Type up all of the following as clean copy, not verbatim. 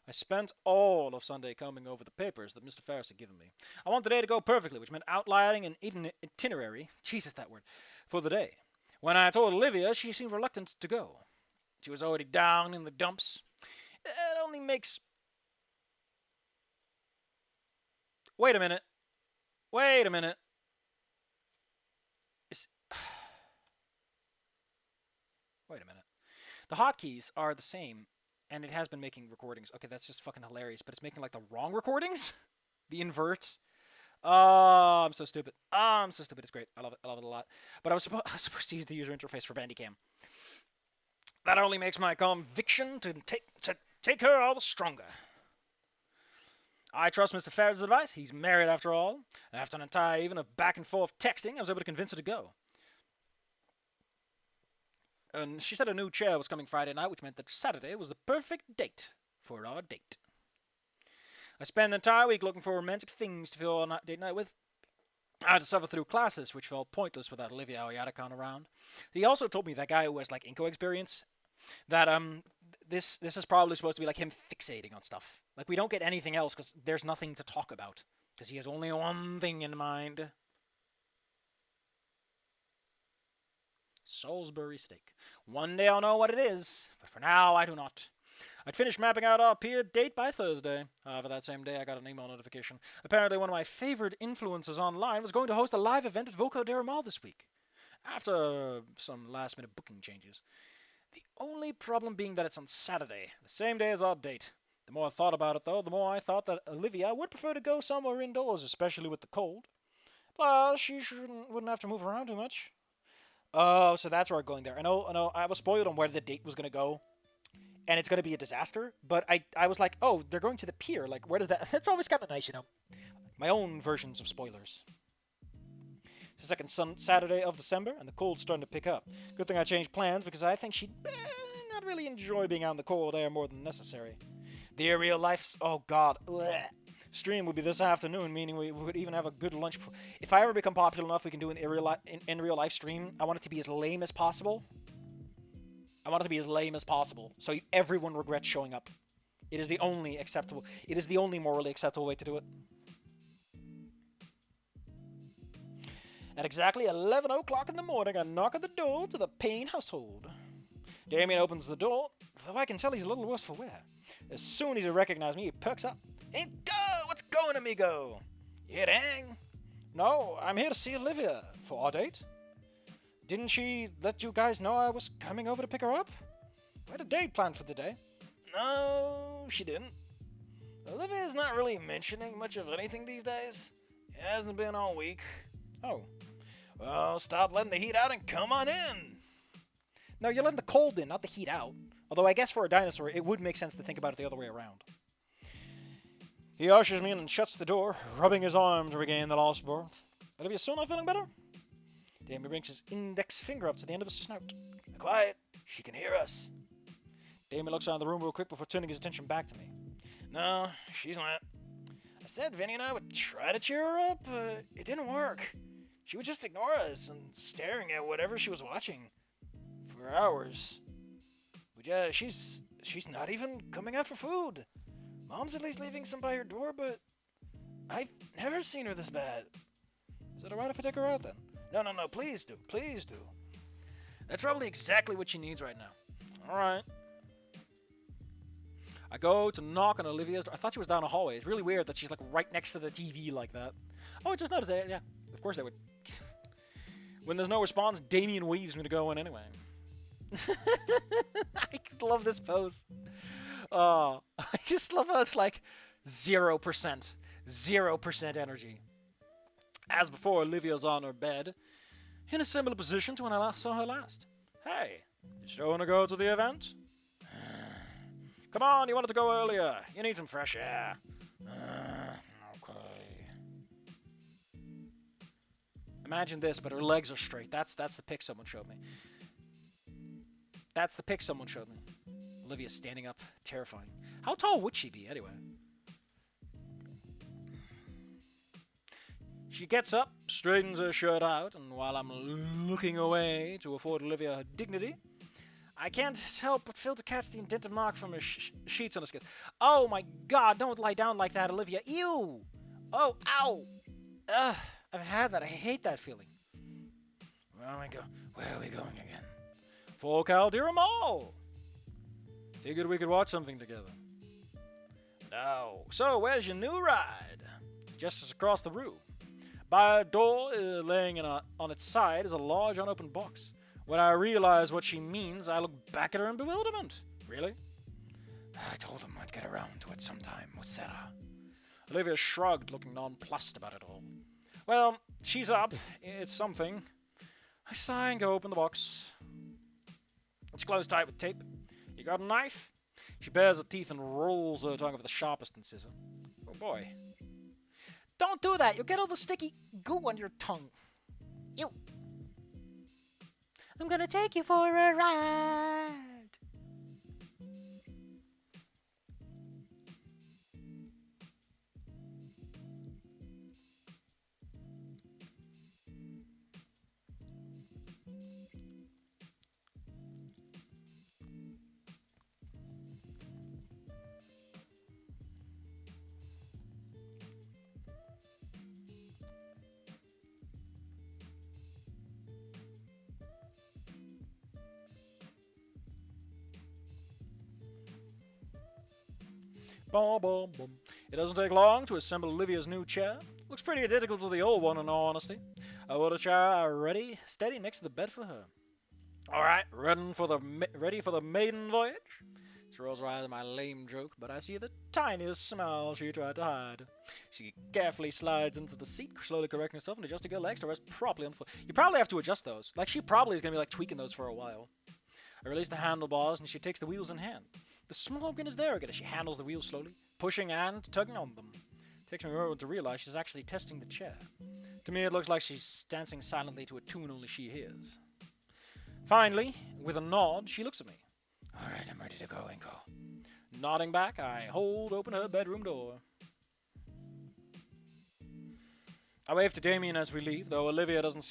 I spent all of Sunday combing over the papers that Mr. Ferris had given me. I wanted the day to go perfectly, which meant outlining an itinerary, Jesus that word, for the day. When I told Olivia, she seemed reluctant to go. She was already down in the dumps. It only makes... Wait a minute. Wait a minute. Is... Wait a minute. The hotkeys are the same, and it has been making recordings. Okay, that's just fucking hilarious, but it's making like the wrong recordings? The inverts? Oh, I'm so stupid. Oh, I'm so stupid. It's great. I love it. I love it a lot. But I was supposed to use the user interface for Bandicam. That only makes my conviction to take her all the stronger. I trust Mr. Ferris' advice. He's married after all. And after an entire evening of back and forth texting, I was able to convince her to go. And she said a new chair was coming Friday night, which meant that Saturday was the perfect date for our date. I spent the entire week looking for romantic things to fill our date night with. I had to suffer through classes, which felt pointless without Olivia Oyadakon around. He also told me, that guy who has like Inco experience, that this is probably supposed to be like him fixating on stuff. Like we don't get anything else because there's nothing to talk about because he has only one thing in mind. Salisbury steak. One day I'll know what it is, but for now I do not. I'd finished mapping out our pier date by Thursday. However, that same day I got an email notification. Apparently one of my favorite influencers online was going to host a live event at Voco de Ramal this week, after some last-minute booking changes. The only problem being that it's on Saturday, the same day as our date. The more I thought about it, though, the more I thought that Olivia would prefer to go somewhere indoors, especially with the cold. Plus, she wouldn't have to move around too much. Oh, so that's where we're going there. I know, I was spoiled on where the date was going to go. And it's going to be a disaster. But I was like, oh, they're going to the pier. Like, where does that... That's always kind of nice, you know. My own versions of spoilers. It's the second Saturday of December, and the cold's starting to pick up. Good thing I changed plans, because I think she'd not really enjoy being out in the cold air more than necessary. The real life... Oh, God. Blech. Stream would be this afternoon, meaning we would even have a good lunch. If I ever become popular enough, we can do an in real life stream. I want it to be as lame as possible. I want it to be as lame as possible, so everyone regrets showing up. It is the only acceptable. It is the only morally acceptable way to do it. At exactly 11 o'clock in the morning, I knock at the door to the Payne household. Damien opens the door, though I can tell he's a little worse for wear. As soon as he recognizes me, he perks up. Inco, what's going, amigo? You here to hang? No, I'm here to see Olivia for our date. Didn't she let you guys know I was coming over to pick her up? We had a date planned for the day. No, she didn't. Olivia's not really mentioning much of anything these days. It hasn't been all week. Oh. Well, stop letting the heat out and come on in. No, you're letting the cold in, not the heat out. Although I guess for a dinosaur, it would make sense to think about it the other way around. He ushers me in and shuts the door, rubbing his arm to regain the lost breath. Olivia still not feeling better? Damien brings his index finger up to the end of his snout. Quiet, she can hear us. Damien looks around the room real quick before turning his attention back to me. No, she's not. I said Vinny and I would try to cheer her up, but it didn't work. She would just ignore us and staring at whatever she was watching for hours. But yeah, she's not even coming out for food. Mom's at least leaving some by her door, but I've never seen her this bad. Is it alright if I take her out then? No, please do. Please do. That's probably exactly what she needs right now. Alright. I go to knock on Olivia's door. I thought she was down a hallway. It's really weird that she's like right next to the TV like that. Oh, I just noticed that. Yeah, of course they would. When there's no response, Damien weaves me to go in anyway. I love this pose. I just love how it's like 0%. 0% energy. As before, Olivia's on her bed, in a similar position to when I saw her last. Hey, did you want to go to the event? Come on, you wanted to go earlier. You need some fresh air. Okay. Imagine this, but her legs are straight. That's the pic someone showed me. That's the pic someone showed me. Olivia's standing up, terrifying. How tall would she be, anyway? She gets up, straightens her shirt out, and while I'm looking away to afford Olivia her dignity, I can't help but feel to catch the indented mark from her sheets on the skin. Oh my god, don't lie down like that, Olivia. Ew! Oh, ow! Ugh, I've had that. I hate that feeling. Where are we going again? For Caldera Mall! Figured we could watch something together. No. So, where's your new ride? Just across the room. By a door, laying on its side, is a large unopened box. When I realize what she means, I look back at her in bewilderment. Really? I told him I'd get around to it sometime with Sarah. Olivia shrugged, looking nonplussed about it all. Well, she's up. It's something. I sigh and go open the box. It's closed tight with tape. You got a knife? She bares her teeth and rolls her tongue with the sharpest incisive. Oh boy. Don't do that! You'll get all the sticky goo on your tongue. Ew. I'm gonna take you for a ride. Boom, boom, boom. It doesn't take long to assemble Olivia's new chair. Looks pretty identical to the old one, in all honesty. I order a chair ready, steady next to the bed for her. All right, ready for the maiden voyage? She rolls her eyes at my lame joke, but I see the tiniest smile she tried to hide. She carefully slides into the seat, slowly correcting herself and adjusting her legs to rest properly on the floor. You probably have to adjust those. Like, she probably is going to be like tweaking those for a while. I release the handlebars and she takes the wheels in hand. The small grin is there again as she handles the wheels slowly, pushing and tugging on them. It takes me a moment to realize she's actually testing the chair. To me, it looks like she's dancing silently to a tune only she hears. Finally, with a nod, she looks at me. All right, I'm ready to go, Inco. Nodding back, I hold open her bedroom door. I wave to Damien as we leave, though Olivia doesn't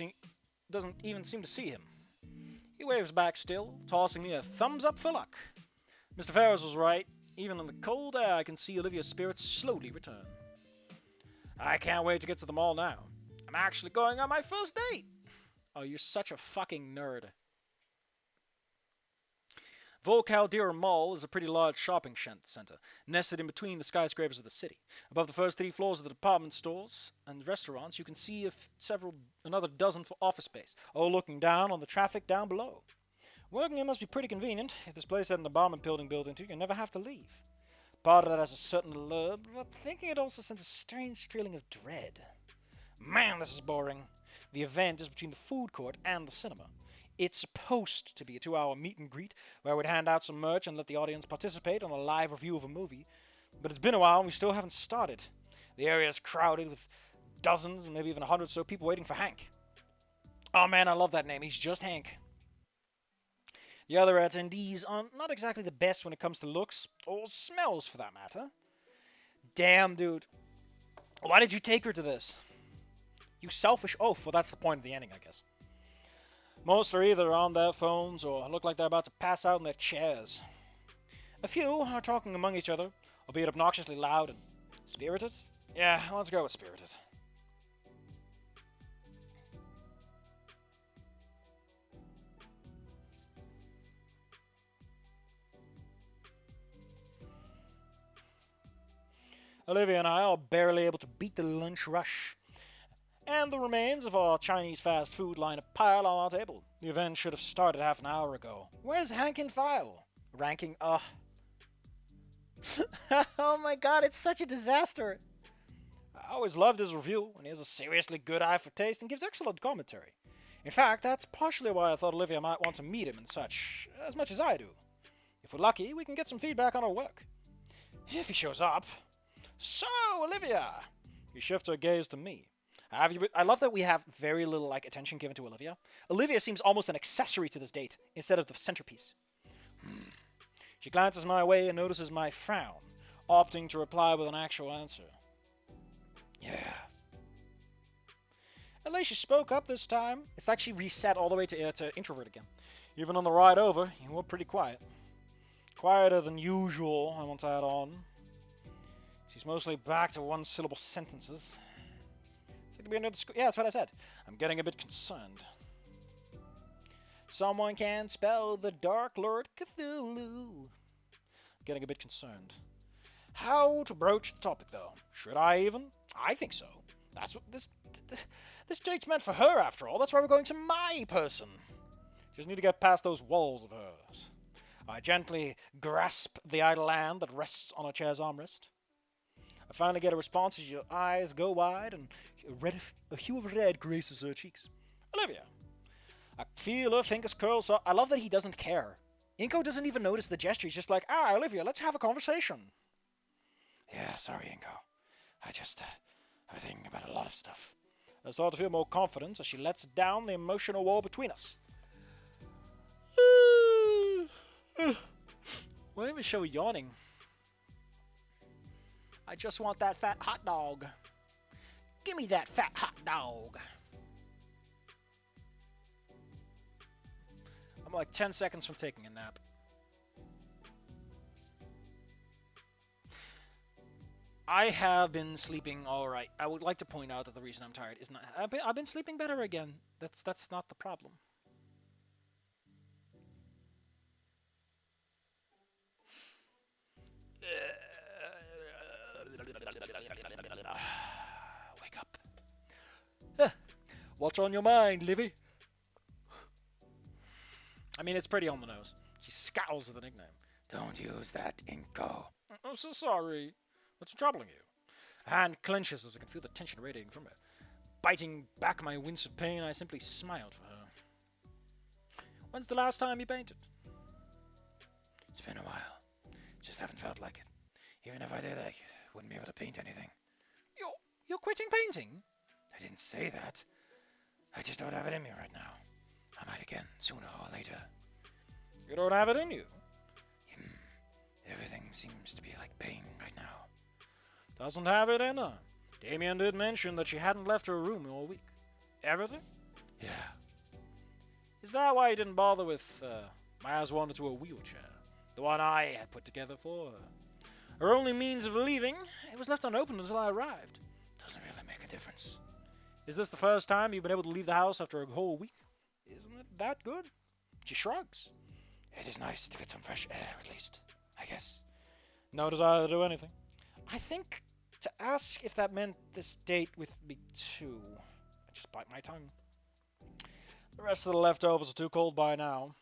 even seem to see him. He waves back still, tossing me a thumbs up for luck. Mr. Ferris was right. Even in the cold air, I can see Olivia's spirits slowly return. I can't wait to get to the mall now. I'm actually going on my first date. Oh, you're such a fucking nerd. Caldera Mall is a pretty large shopping center, nested in between the skyscrapers of the city. Above the first 3 floors of the department stores and restaurants, you can see another dozen for office space, all looking down on the traffic down below. Working here must be pretty convenient. If this place had an apartment building built into it, you never have to leave. Part of that has a certain allure, but thinking it also sends a strange feeling of dread. Man, this is boring. The event is between the food court and the cinema. It's supposed to be a 2-hour meet and greet where we'd hand out some merch and let the audience participate on a live review of a movie. But it's been a while and we still haven't started. The area is crowded with dozens, maybe even 100 or so people waiting for Hank. Oh man, I love that name. He's just Hank. The other attendees are not exactly the best when it comes to looks, or smells for that matter. Damn, dude. Why did you take her to this? You selfish oaf. Well, that's the point of the ending, I guess. Most are either on their phones or look like they're about to pass out in their chairs. A few are talking among each other, albeit obnoxiously loud and spirited. Yeah, let's go with spirited. Olivia and I are barely able to beat the lunch rush, and the remains of our Chinese fast food line a pile on our table. The event should have started half an hour ago. Where's Hank in file? Ranking, oh my god, it's such a disaster. I always loved his review, and he has a seriously good eye for taste and gives excellent commentary. In fact, that's partially why I thought Olivia might want to meet him and such, as much as I do. If we're lucky, we can get some feedback on our work. If he shows up. So, Olivia! He shifts her gaze to me. I love that we have very little attention given to Olivia. Olivia seems almost an accessory to this date, instead of the centerpiece. She glances my way and notices my frown, opting to reply with an actual answer. Yeah. At least she spoke up this time. It's like she reset all the way to introvert again. Even on the ride over, you were pretty quiet. Quieter than usual, I want to add on. She's mostly back to one-syllable sentences. It's like the beginning of the school. Yeah, that's what I said. I'm getting a bit concerned. Someone can spell the Dark Lord Cthulhu. Getting a bit concerned. How to broach the topic, though? Should I even? I think so. That's what this date's meant for her, after all. That's why we're going to my person. Just need to get past those walls of hers. I gently grasp the idle hand that rests on a chair's armrest. I finally get a response as your eyes go wide and a hue of red graces her cheeks. Olivia. I feel her fingers curl so... I love that he doesn't care. Inco doesn't even notice the gesture. He's just like, Olivia, let's have a conversation. Yeah, sorry, Inco. I just... I'm thinking about a lot of stuff. I start to feel more confidence as she lets down the emotional wall between us. Why even show yawning? I just want that fat hot dog. Give me that fat hot dog. I'm like 10 seconds from taking a nap. I have been sleeping all right. I would like to point out that the reason I'm tired is not... I've been sleeping better again. That's not the problem. Wake up. What's on your mind, Livy? I mean, it's pretty on the nose. She scowls at the nickname. Don't use that, Inco. I'm so sorry. What's troubling you? A hand clenches as I can feel the tension radiating from her. Biting back my wince of pain, I simply smiled for her. When's the last time you painted? It's been a while. Just haven't felt like it. Even if I did, I wouldn't be able to paint anything. You're quitting painting? I didn't say that. I just don't have it in me right now. I might again, sooner or later. You don't have it in you? Everything seems to be like pain right now. Doesn't have it in her. Damien did mention that she hadn't left her room all week. Everything? Yeah. Is that why you didn't bother with my ass wandered to a wheelchair? The one I had put together for her. Her only means of leaving, it was left unopened until I arrived. Doesn't really make a difference. Is this the first time you've been able to leave the house after a whole week? Isn't it that good? She shrugs. It is nice to get some fresh air, at least, I guess. No desire to do anything. I think to ask if that meant this date with me too. I just bite my tongue. The rest of the leftovers are too cold by now.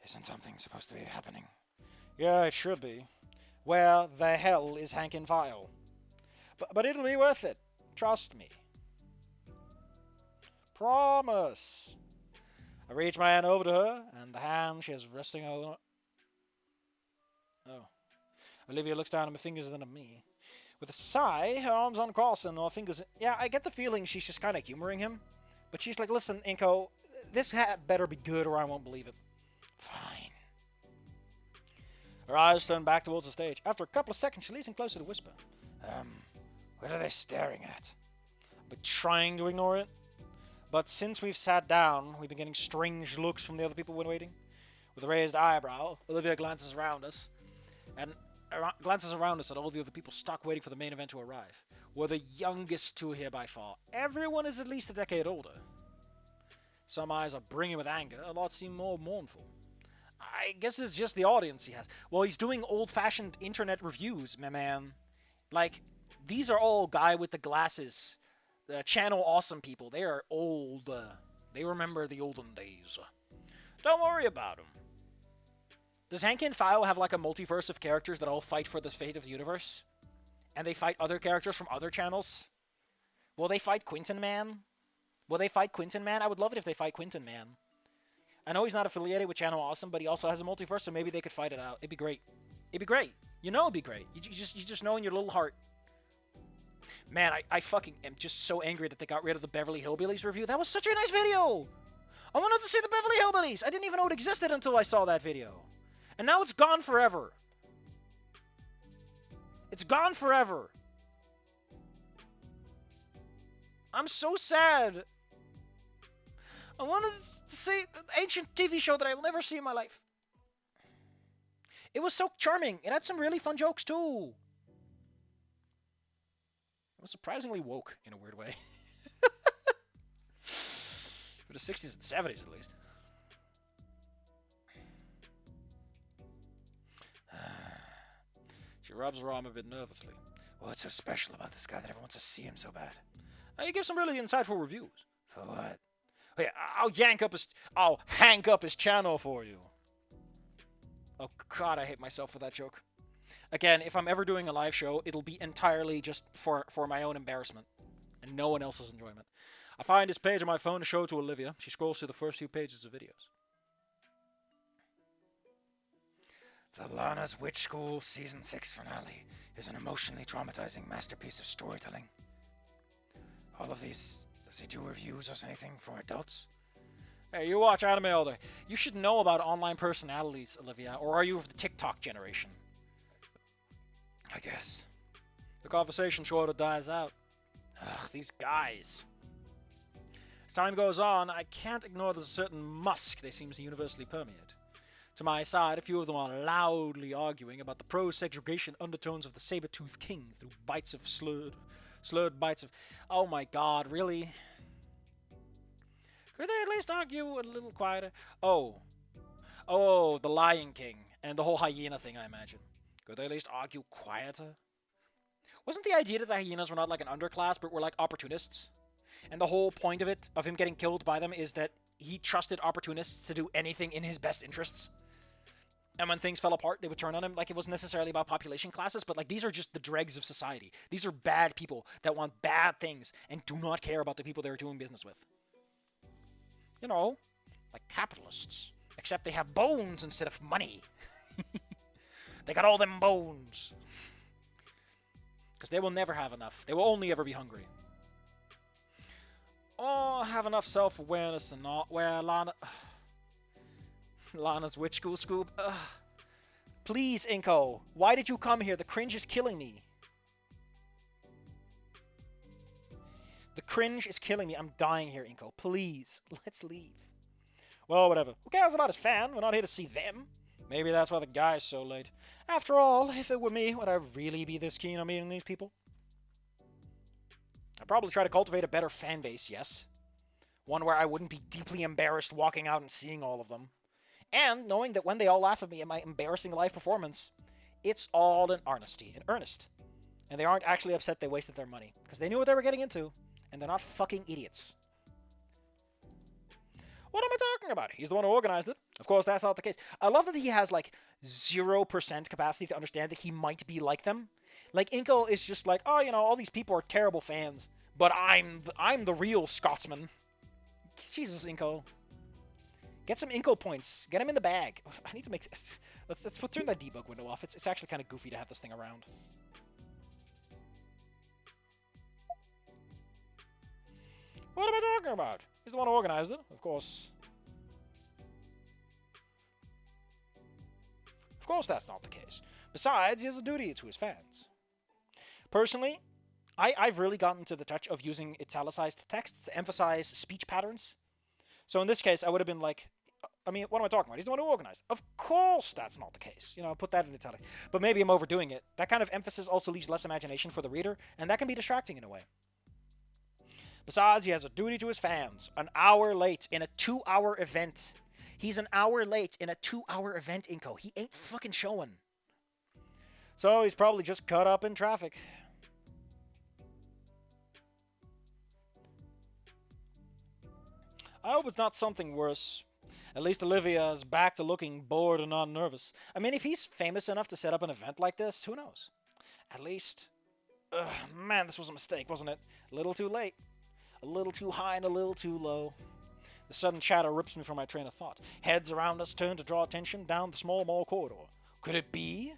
Isn't something supposed to be happening? Yeah, it should be. Where the hell is Hank and File? But it'll be worth it. Trust me. Promise. I reach my hand over to her, and the hand she is resting over... Oh. Olivia looks down at my fingers and then at me. With a sigh, her arms uncrossed and her fingers... Yeah, I get the feeling she's just kind of humoring him. But she's like, listen, Inco, this hat better be good or I won't believe it. Fine. Her eyes turn back towards the stage. After a couple of seconds, she leans in closer to whisper. What are they staring at? I've been trying to ignore it. But since we've sat down, we've been getting strange looks from the other people when waiting. With a raised eyebrow, Olivia glances around us. And glances around us at all the other people stuck waiting for the main event to arrive. We're the youngest two here by far. Everyone is at least a decade older. Some eyes are brimming with anger. A lot seem more mournful. I guess it's just the audience he has. Well, he's doing old-fashioned internet reviews, my man. Like, these are all guy with the glasses. The channel awesome people. They are old. They remember the olden days. Don't worry about them. Does Hank and File have like a multiverse of characters that all fight for the fate of the universe? And they fight other characters from other channels? Will they fight Quinton Man? Will they fight Quinton Man? I would love it if they fight Quinton Man. I know he's not affiliated with Channel Awesome, but he also has a multiverse, so maybe they could fight it out. It'd be great. It'd be great. You know it'd be great. You just know in your little heart. Man, I fucking am just so angry that they got rid of the Beverly Hillbillies review. That was such a nice video! I wanted to see the Beverly Hillbillies! I didn't even know it existed until I saw that video. And now it's gone forever. It's gone forever. I'm so sad. I wanted to see the ancient TV show that I'll never see in my life. It was so charming. It had some really fun jokes, too. It was surprisingly woke, in a weird way. For the 60s and 70s, at least. She rubs her arm a bit nervously. What's so special about this guy that everyone wants to see him so bad? You give some really insightful reviews. For what? Oh, yeah, I'll hank up his channel for you. Oh, God, I hate myself for that joke. Again, if I'm ever doing a live show, it'll be entirely just for my own embarrassment and no one else's enjoyment. I find this page on my phone to show to Olivia. She scrolls through the first few pages of videos. The Lana's Witch School Season 6 finale is an emotionally traumatizing masterpiece of storytelling. All of these, does he do reviews or anything for adults? Hey, you watch anime all day. You should know about online personalities, Olivia, or are you of the TikTok generation? I guess. The conversation sort of dies out. Ugh, these guys. As time goes on, I can't ignore the certain musk they seem to universally permeate. To my side, a few of them are loudly arguing about the pro-segregation undertones of the saber-toothed king through bites of slurred bites of... Oh my god, really? Could they at least argue a little quieter? Oh, the Lion King and the whole hyena thing, I imagine. Could they at least argue quieter? Wasn't the idea that the hyenas were not like an underclass, but were like opportunists? And the whole point of it, of him getting killed by them, is that he trusted opportunists to do anything in his best interests. And when things fell apart, they would turn on him. Like, it wasn't necessarily about population classes, but like, these are just the dregs of society. These are bad people that want bad things and do not care about the people they're doing business with. You know, like capitalists. Except they have bones instead of money. They got all them bones. Because they will never have enough. They will only ever be hungry. Oh, have enough self-awareness and not wear Lana's Witch School scoop. Ugh. Please, Inco. Why did you come here? The cringe is killing me. The cringe is killing me. I'm dying here, Inco. Please, let's leave. Well, whatever. Who cares about his fan? We're not here to see them. Maybe that's why the guy's so late. After all, if it were me, would I really be this keen on meeting these people? I'd probably try to cultivate a better fan base, yes. One where I wouldn't be deeply embarrassed walking out and seeing all of them. And knowing that when they all laugh at me at my embarrassing live performance, it's all in earnest. And they aren't actually upset they wasted their money. Because they knew what they were getting into. And they're not fucking idiots. What am I talking about? He's the one who organized it. Of course, that's not the case. I love that he has, like, 0% capacity to understand that he might be like them. Like, Inco is just like, oh, you know, all these people are terrible fans. But I'm the real Scotsman. Jesus, Inco. Get some Inco points. Get him in the bag. I need to make... Let's turn that debug window off. It's actually kind of goofy to have this thing around. What am I talking about? He's the one who organized it, of course. Of course that's not the case. Besides, he has a duty to his fans. Personally, I've really gotten to the touch of using italicized text to emphasize speech patterns. So in this case, I would have been like, I mean, what am I talking about? He's the one who organized. Of course that's not the case. You know, put that in italic. But maybe I'm overdoing it. That kind of emphasis also leaves less imagination for the reader, and that can be distracting in a way. Besides, he has a duty to his fans. An hour late in a 2-hour event. He's an hour late in a 2-hour event, Inco. He ain't fucking showing. So he's probably just caught up in traffic. I hope it's not something worse. At least Olivia is back to looking bored and not nervous. I mean, if he's famous enough to set up an event like this, who knows? At least... man, this was a mistake, wasn't it? A little too late. A little too high and a little too low. The sudden chatter rips me from my train of thought. Heads around us turn to draw attention down the small mall corridor. Could it be?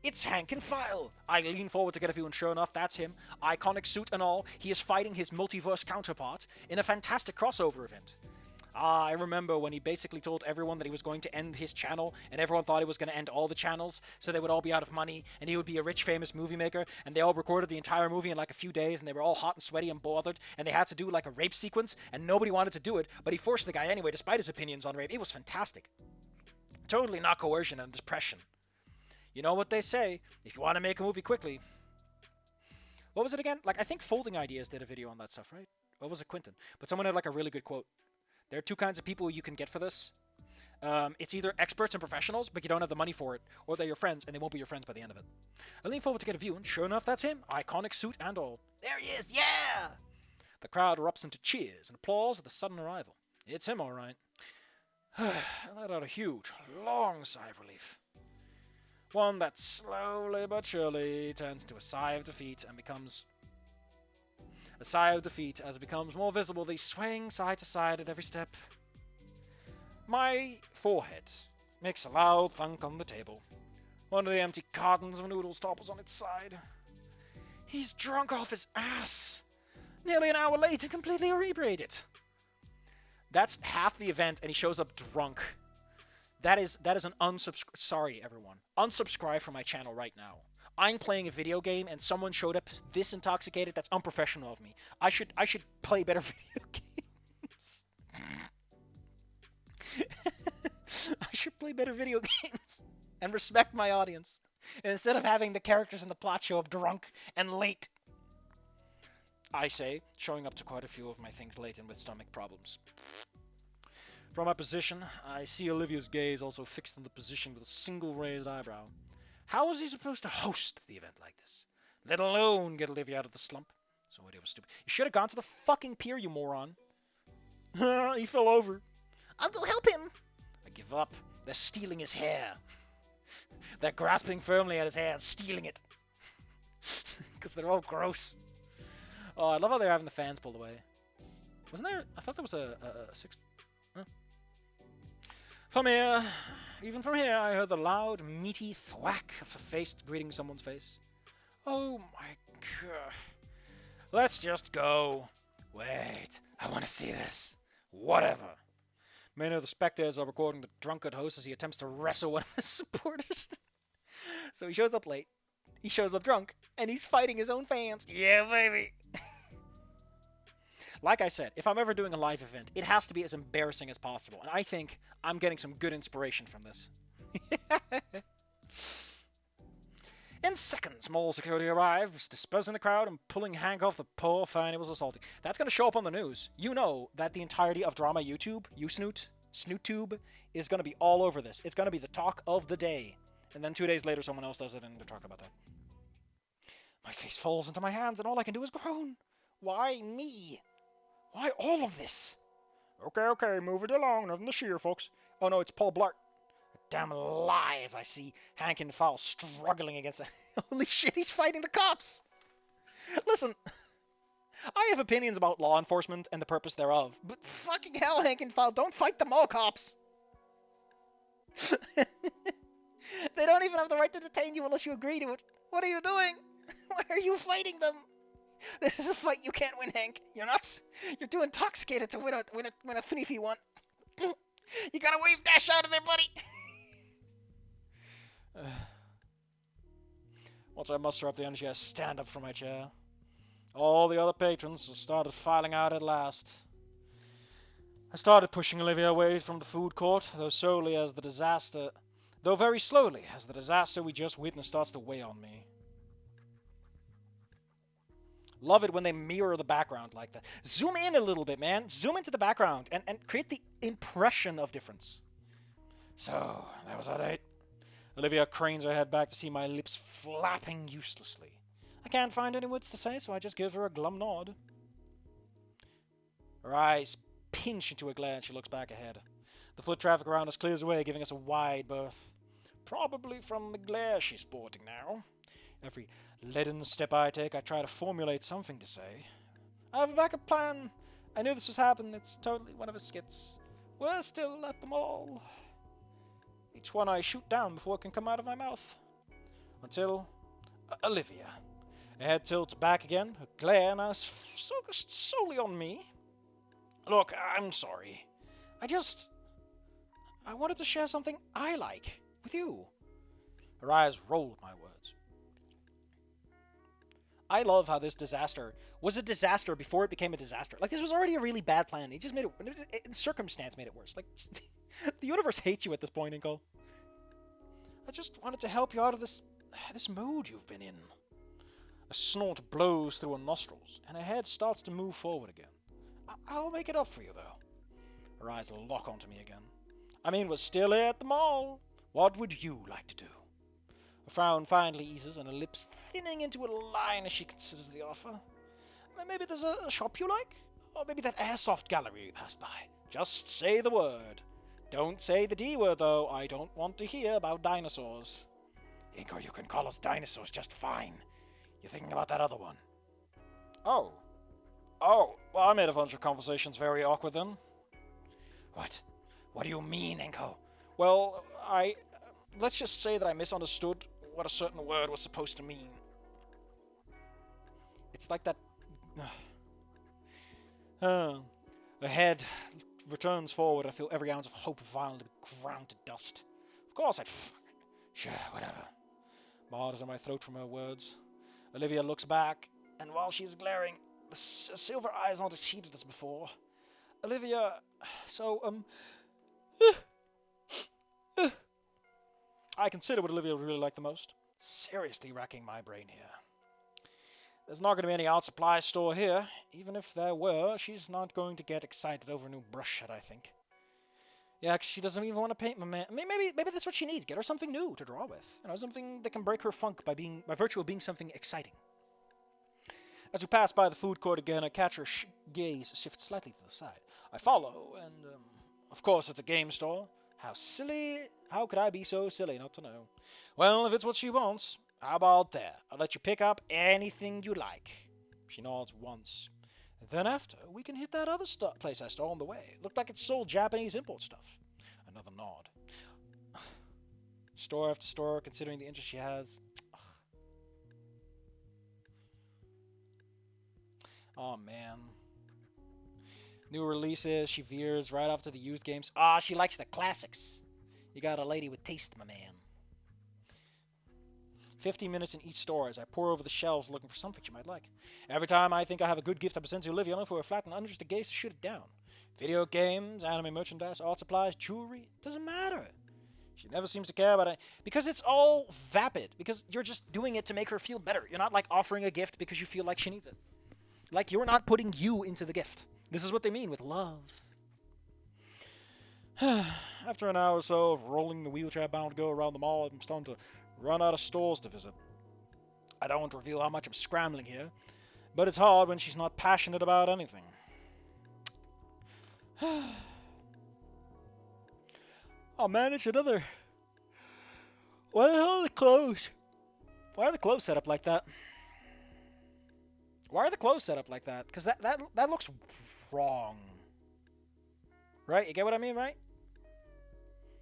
It's Hank and File. I lean forward to get a view, and sure enough, that's him. Iconic suit and all, he is fighting his multiverse counterpart in a fantastic crossover event. Ah, I remember when he basically told everyone that he was going to end his channel, and everyone thought he was going to end all the channels, so they would all be out of money, and he would be a rich, famous movie maker, and they all recorded the entire movie in like a few days, and they were all hot and sweaty and bothered, and they had to do like a rape sequence, and nobody wanted to do it, but he forced the guy anyway, despite his opinions on rape. It was fantastic. Totally not coercion and depression. You know what they say, if you want to make a movie quickly... What was it again? Like, I think Folding Ideas did a video on that stuff, right? Or was it Quentin? But someone had like a really good quote. There are two kinds of people you can get for this. It's either experts and professionals, but you don't have the money for it, or they're your friends, and they won't be your friends by the end of it. I lean forward to get a view, and sure enough, that's him. Iconic suit and all. There he is, yeah! The crowd erupts into cheers and applause at the sudden arrival. It's him, all right. I let out a huge, long sigh of relief. One that slowly but surely turns to a sigh of defeat and becomes... A sigh of defeat as it becomes more visible, they swaying side to side at every step. My forehead makes a loud thunk on the table. One of the empty cartons of noodles topples on its side. He's drunk off his ass. Nearly an hour late and completely inebriated. That's half the event, and he shows up drunk. That is an unsubscribe. Sorry, everyone. Unsubscribe from my channel right now. I'm playing a video game and someone showed up this intoxicated. That's unprofessional of me. I should play better video games. I should play better video games and respect my audience instead of having the characters in the plot show up drunk and late. I say, showing up to quite a few of my things late and with stomach problems. From my position, I see Olivia's gaze also fixed on the position with a single raised eyebrow. How was he supposed to host the event like this? Let alone get Olivia out of the slump. So idea was stupid. You should have gone to the fucking pier, you moron. He fell over. I'll go help him. I give up. They're stealing his hair. They're grasping firmly at his hair and stealing it. Because they're all gross. Oh, I love how they're having the fans pulled away. Wasn't there... I thought there was a six... Huh? From here... Even from here, I heard the loud, meaty thwack of a face greeting someone's face. Oh my god. Let's just go. Wait, I want to see this. Whatever. Many of the spectators are recording the drunkard host as he attempts to wrestle one of his supporters. So he shows up late, he shows up drunk, and he's fighting his own fans. Yeah, baby. Like I said, if I'm ever doing a live event, it has to be as embarrassing as possible. And I think I'm getting some good inspiration from this. In seconds, more security arrives, dispersing the crowd and pulling Hank off the poor fan he was assaulting. That's going to show up on the news. You know that the entirety of drama YouTube, SnootTube, is going to be all over this. It's going to be the talk of the day. And then 2 days later, someone else does it and they're talking about that. My face falls into my hands and all I can do is groan. Why me? Why all of this? Okay, move it along. Nothing to shear, folks. Oh no, it's Paul Blart. A damn lie as I see Hank and Fowl struggling against holy shit, he's fighting the cops! Listen, I have opinions about law enforcement and the purpose thereof, but fucking hell, Hank and Fowl, don't fight the mall cops! They don't even have the right to detain you unless you agree to it. What are you doing? Why are you fighting them? This is a fight you can't win, Hank. You're nuts. You're too intoxicated to win a 3v1. You gotta wave dash out of there, buddy. Once I muster up the energy, I stand up from my chair. All the other patrons started filing out at last. I started pushing Olivia away from the food court, though very slowly, as the disaster we just witnessed starts to weigh on me. Love it when they mirror the background like that. Zoom in a little bit, man. Zoom into the background and create the impression of difference. So, that was our date. Olivia cranes her head back to see my lips flapping uselessly. I can't find any words to say, so I just give her a glum nod. Her eyes pinch into a glare and she looks back ahead. The foot traffic around us clears away, giving us a wide berth. Probably from the glare she's sporting now. Every leaden step I take, I try to formulate something to say. I have a backup plan. I knew this was happening. It's totally one of his skits. We're still at the mall. Each one I shoot down before it can come out of my mouth. Until... Olivia. Her head tilts back again, her glare now focused solely on me. Look, I'm sorry. I wanted to share something I like with you. Her eyes rolled at my words. I love how this disaster was a disaster before it became a disaster. Like, this was already a really bad plan. He just made it... Circumstance made it worse. Like, the universe hates you at this point, Inco. I just wanted to help you out of this mood you've been in. A snort blows through her nostrils, and her head starts to move forward again. I'll make it up for you, though. Her eyes lock onto me again. I mean, we're still here at the mall. What would you like to do? Her frown finally eases, and her lips thinning into a line as she considers the offer. Maybe there's a shop you like? Or maybe that airsoft gallery you passed by. Just say the word. Don't say the D word, though. I don't want to hear about dinosaurs. Inco, you can call us dinosaurs just fine. You're thinking about that other one. Oh. Oh, well, I made a bunch of conversations very awkward then. What? What do you mean, Inco? Well, let's just say that I misunderstood what a certain word was supposed to mean. It's like that... Her head returns forward. I feel every ounce of hope violently ground to dust. Of course Sure, whatever. My heart is in my throat from her words. Olivia looks back, and while she's glaring, the silver eyes aren't as heated as before. Olivia... I consider what Olivia would really like the most. Seriously racking my brain here. There's not going to be any art supply store here. Even if there were, she's not going to get excited over a new brush set, I think. Yeah, 'cause she doesn't even want to paint my man. Maybe that's what she needs. Get her something new to draw with. You know, something that can break her funk by virtue of being something exciting. As we pass by the food court again, I catch her gaze shift slightly to the side. I follow, and, of course, it's a game store. How silly. How could I be so silly not to know? Well, if it's what she wants, how about that? I'll let you pick up anything you like. She nods once. Then after, we can hit that other place I stole on the way. Looked like it sold Japanese import stuff. Another nod. Store after store, considering the interest she has. Oh, man. New releases, she veers right off to the used games. She likes the classics. You got a lady with taste, my man. 15 minutes in each store as I pour over the shelves looking for something she might like. Every time I think I have a good gift I present to Olivia, only for a flat and uninterested gaze to shoot it down. Video games, anime merchandise, art supplies, jewelry, doesn't matter. She never seems to care about it because it's all vapid. Because you're just doing it to make her feel better. You're not like offering a gift because you feel like she needs it. Like you're not putting you into the gift. This is what they mean with love. After an hour or so of rolling the wheelchair-bound go around the mall, I'm starting to run out of stores to visit. I don't want to reveal how much I'm scrambling here, but it's hard when she's not passionate about anything. I'll manage another. Why the hell are the clothes? Why are the clothes set up like that? Why are the clothes set up like that? Because that looks wrong. Right? You get what I mean, right?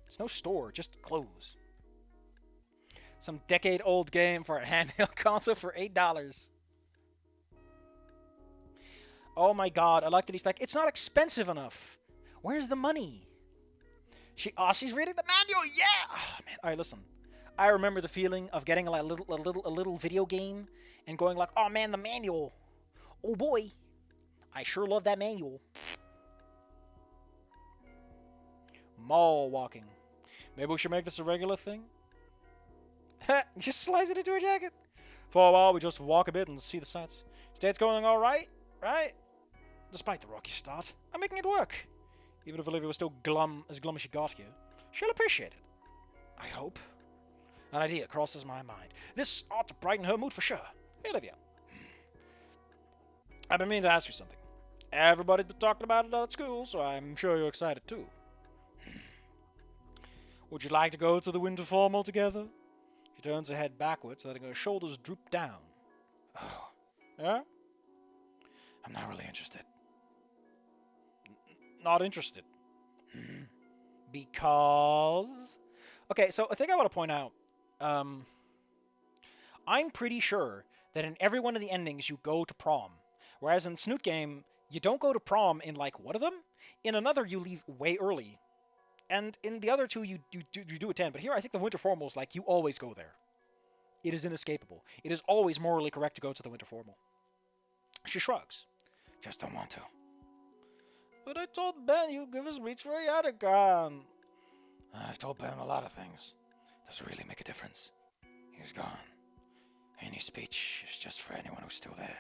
There's no store, just clothes. Some decade-old game for a handheld console for $8. Oh my god, I like that he's like, it's not expensive enough. Where's the money? She's reading the manual, yeah! Oh, man. Alright, listen. I remember the feeling of getting a little video game and going like, oh man, the manual. Oh boy. I sure love that manual. Mall walking. Maybe we should make this a regular thing? Just slice it into her jacket. For a while, we just walk a bit and see the sights. State's going all right, right? Despite the rocky start, I'm making it work. Even if Olivia was still as glum as she got here, she'll appreciate it. I hope. An idea crosses my mind. This ought to brighten her mood for sure. Hey, Olivia. I've been meaning to ask you something. Everybody's been talking about it at school, so I'm sure you're excited too. Would you like to go to the winter formal together? She turns her head backwards, letting her shoulders droop down. Oh, yeah? I'm not really interested. Not interested. Because... Okay, so I think I want to point out, I'm pretty sure that in every one of the endings you go to prom. Whereas in Snoot Game, you don't go to prom in, like, one of them. In another, you leave way early. And in the other two, you do attend. But here, I think the winter formal is like, you always go there. It is inescapable. It is always morally correct to go to the winter formal. She shrugs. Just don't want to. But I told Ben you'd give us reach for a Yatakan. I've told Ben a lot of things. Does it really make a difference? He's gone. Any speech is just for anyone who's still there.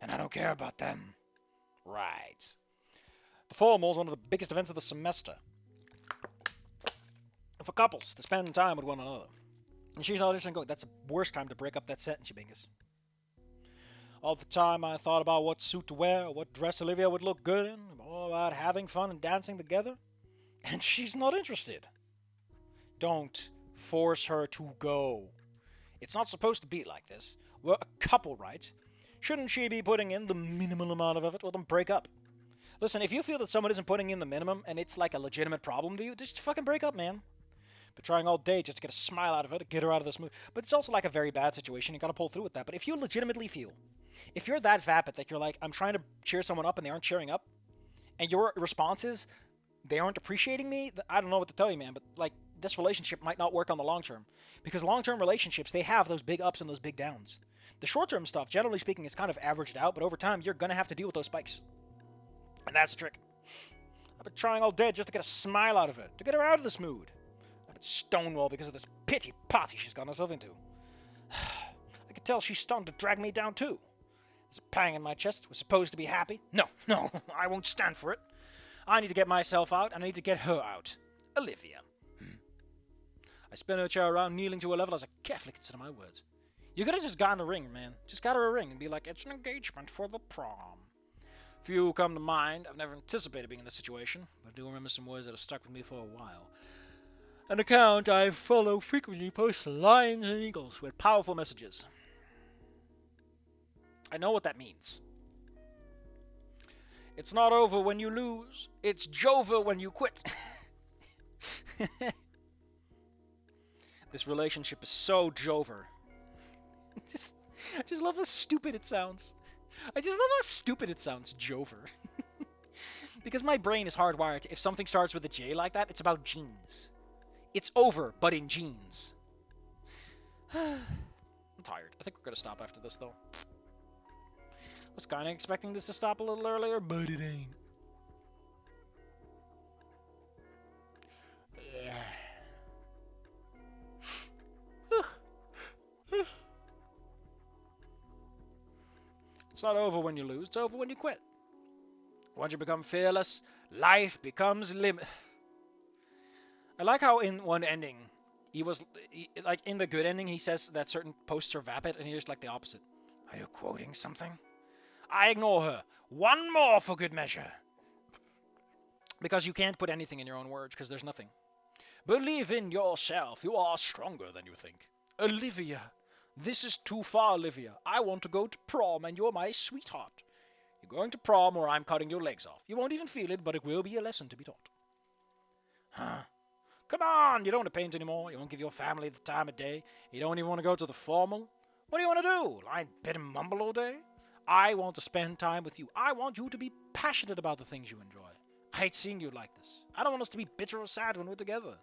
And I don't care about them. Right. The formal is one of the biggest events of the semester. For couples to spend time with one another. And she's not just going, that's the worst time to break up that sentence, you bingus. All the time I thought about what suit to wear, what dress Olivia would look good in, all about having fun and dancing together. And she's not interested. Don't force her to go. It's not supposed to be like this. We're a couple, right? Shouldn't she be putting in the minimal amount of effort? Well, then break up. Listen, if you feel that someone isn't putting in the minimum and it's like a legitimate problem to you, just fucking break up, man. But trying all day just to get a smile out of her, to get her out of this mood. But it's also like a very bad situation. You gotta pull through with that. But if you legitimately feel, if you're that vapid that you're like, I'm trying to cheer someone up and they aren't cheering up, and your response is, they aren't appreciating me, I don't know what to tell you, man. But like, this relationship might not work on the long term. Because long-term relationships, they have those big ups and those big downs. The short-term stuff, generally speaking, is kind of averaged out. But over time, you're gonna have to deal with those spikes. And that's the trick. I've been trying all day just to get a smile out of her. To get her out of this mood. I've been stonewalled because of this pity party she's got herself into. I could tell she's starting to drag me down too. There's a pang in my chest. We're supposed to be happy. No, I won't stand for it. I need to get myself out, and I need to get her out. Olivia. I spin her chair around, kneeling to her level as I carefully consider my words. You could have just gotten a ring, man. Just got her a ring and be like, it's an engagement for the prom. Few come to mind. I've never anticipated being in this situation, but I do remember some words that have stuck with me for a while. An account I follow frequently posts lions and eagles with powerful messages. I know what that means. It's not over when you lose. It's Jover when you quit. This relationship is so Jover. I just love how stupid it sounds. Jover. Because my brain is hardwired. If something starts with a J like that, it's about jeans. It's over, but in jeans. I'm tired. I think we're going to stop after this, though. Was kind of expecting this to stop a little earlier, but it ain't. It's not over when you lose, it's over when you quit. Once you become fearless, life becomes I like how in one ending, like in the good ending, he says that certain posts are vapid, and here's like the opposite. Are you quoting something? I ignore her. One more for good measure. Because you can't put anything in your own words, because there's nothing. Believe in yourself. You are stronger than you think. Olivia. This is too far, Olivia. I want to go to prom, and you're my sweetheart. You're going to prom, or I'm cutting your legs off. You won't even feel it, but it will be a lesson to be taught. Huh? Come on! You don't want to paint anymore. You won't give your family the time of day. You don't even want to go to the formal. What do you want to do? Lie in bed and mumble all day? I want to spend time with you. I want you to be passionate about the things you enjoy. I hate seeing you like this. I don't want us to be bitter or sad when we're together.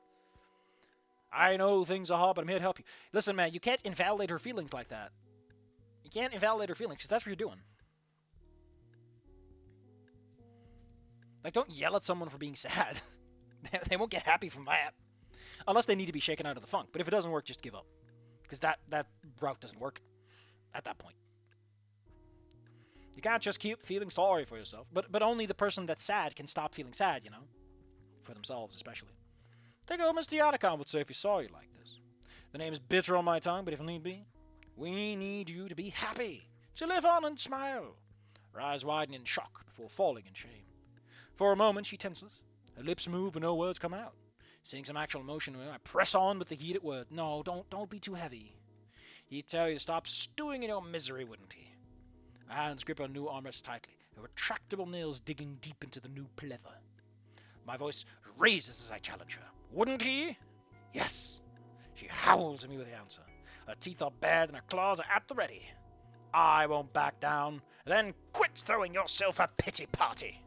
I know things are hard, but I'm here to help you. Listen, man, you can't invalidate her feelings like that. You can't invalidate her feelings, because that's what you're doing. Like, don't yell at someone for being sad. They won't get happy from that. Unless they need to be shaken out of the funk. But if it doesn't work, just give up. Because that route doesn't work at that point. You can't just keep feeling sorry for yourself. But only the person that's sad can stop feeling sad, you know? For themselves, especially. Think of Mr. Yatakan would say if he saw you like this. The name is bitter on my tongue, but if need be, we need you to be happy. To live on and smile. Her eyes widen in shock before falling in shame. For a moment, she tenses. Her lips move, but no words come out. Seeing some actual emotion in her, I press on with the heated word. No, don't be too heavy. He'd tell you to stop stewing in your misery, wouldn't he? Her hands grip her new armrest tightly, her retractable nails digging deep into the new pleather. My voice raises as I challenge her. Wouldn't he? Yes. She howls at me with the answer. Her teeth are bared and her claws are at the ready. I won't back down. Then quit throwing yourself a pity party.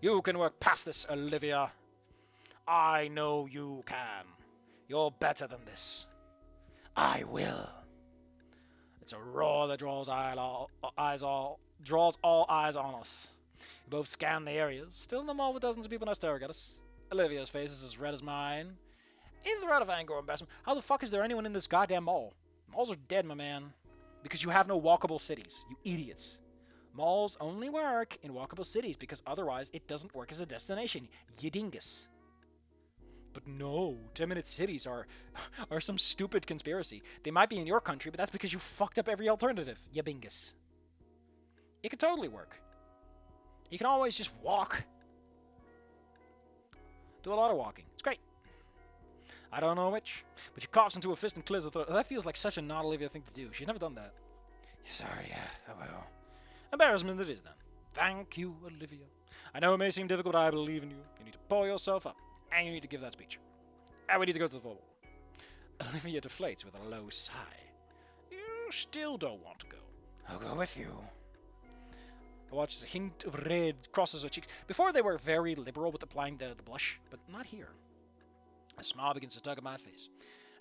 You can work past this, Olivia. I know you can. You're better than this. I will. It's a roar that draws all eyes on us. We both scan the areas, still in the mall with dozens of people now staring at us. Olivia's face is as red as mine. Either out of anger or embarrassment. How the fuck is there anyone in this goddamn mall? Malls are dead, my man. Because you have no walkable cities, you idiots. Malls only work in walkable cities because otherwise it doesn't work as a destination, you dingus. But no, 10-minute cities are some stupid conspiracy. They might be in your country, but that's because you fucked up every alternative, you bingus. It can totally work. You can always just walk. Do a lot of walking. It's great. I don't know which, but she coughs into a fist and clears her throat. That feels like such a not Olivia thing to do. She's never done that. Sorry, yeah, I will. Embarrassment it is then. Thank you, Olivia. I know it may seem difficult, I believe in you. You need to pull yourself up, and you need to give that speech. And we need to go to the football. Olivia deflates with a low sigh. You still don't want to go. I'll go with you. I watch as a hint of red crosses her cheeks. Before they were very liberal with applying the blush, but not here. A smile begins to tug at my face.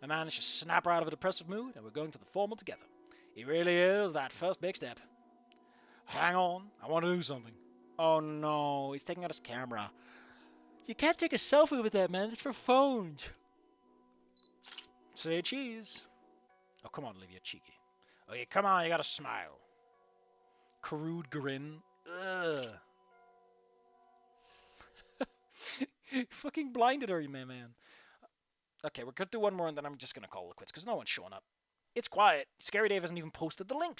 I manage to snap her out of a depressive mood, and we're going to the formal together. It really is that first big step. Hang on, I want to do something. Oh no, he's taking out his camera. You can't take a selfie with that, man. It's for phones. Say cheese. Oh, come on, Olivia, cheeky. Oh, yeah, come on, you gotta smile. Crude grin. Ugh. Fucking blinded her, man. Okay, we're gonna do one more and then I'm just gonna call it quits because no one's showing up. It's quiet. Scary Dave hasn't even posted the links.